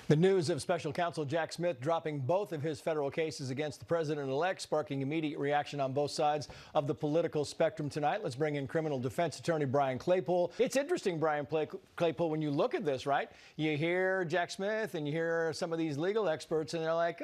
The news of special counsel Jack Smith dropping both of his federal cases against the president-elect sparking immediate reaction on both sides of the political spectrum tonight. Let's bring in criminal defense attorney Brian Claypool. It's interesting, Brian Claypool, when you look at this, right? You hear Jack Smith and you hear some of these legal experts and they're like,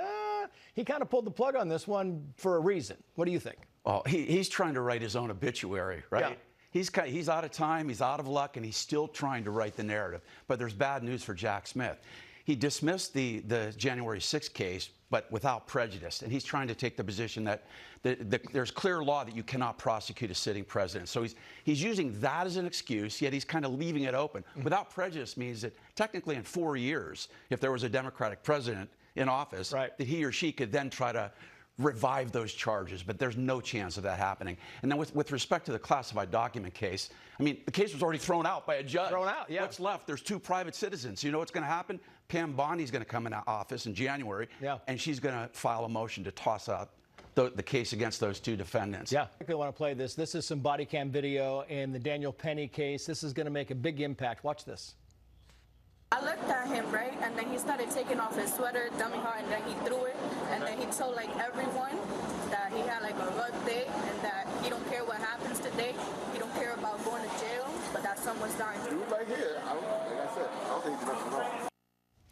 he kind of pulled the plug on this one for a reason. What do you think? Well, he's trying to write his own obituary, right? Yeah. He's out of time, he's out of luck, and he's still trying to write the narrative. But there's bad news for Jack Smith. He dismissed the January 6th case, but without prejudice. And he's trying to take the position that there's clear law that you cannot prosecute a sitting president. So he's using that as an excuse, yet he's kind of leaving it open. Without prejudice means that technically in 4 years, if there was a Democratic president in office, that he or she could then try to revive those charges, but there's no chance of that happening. And then with respect to the classified document case, I mean, the case was already thrown out by a judge. Thrown out, yeah. What's left? There's 2 private citizens. You know what's going to happen? Pam Bondi's going to come in office in January, and she's going to file a motion to toss out the case against those 2 defendants. Yeah, I want to play this. This is some body cam video in the Daniel Penny case. This is going to make a big impact. Watch this. I looked at him, right, and then he started taking off his sweater, dummy heart, and then he threw it, and then he told, like, everyone that he had, like, a rough day, and that he don't care what happens today, he don't care about going to jail, but that someone's dying. Dude right here, like I said, I don't think he's nothing wrong.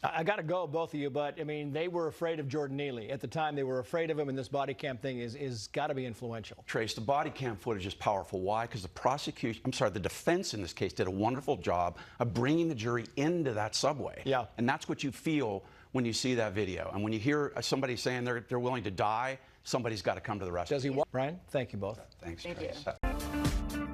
I got to go, both of you, but, I mean, they were afraid of Jordan Neely. At the time, they were afraid of him, and this body cam thing is got to be influential. Trace, the body cam footage is powerful. Why? Because the defense in this case did a wonderful job of bringing the jury into that subway. Yeah. And that's what you feel when you see that video. And when you hear somebody saying they're willing to die, somebody's got to come to the rescue. Does he? Brian, thank you both. Thanks, Thank Trace. you.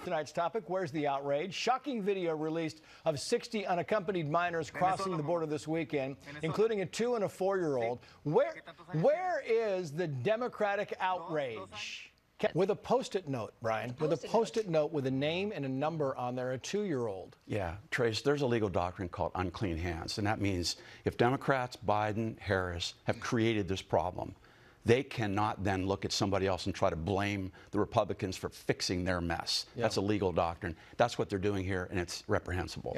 Tonight's topic, where's the outrage? Shocking video released of 60 unaccompanied minors crossing the border this weekend, including a 2- and a 4-year-old. Where is the Democratic outrage? With a Post-it note, Brian, with a Post-it note with a name and a number on there, a 2-year-old. Yeah, Trace, there's a legal doctrine called unclean hands, and that means if Democrats, Biden, Harris, have created this problem, they cannot then look at somebody else and try to blame the Republicans for fixing their mess. That's a legal doctrine. That's what they're doing here, and it's reprehensible.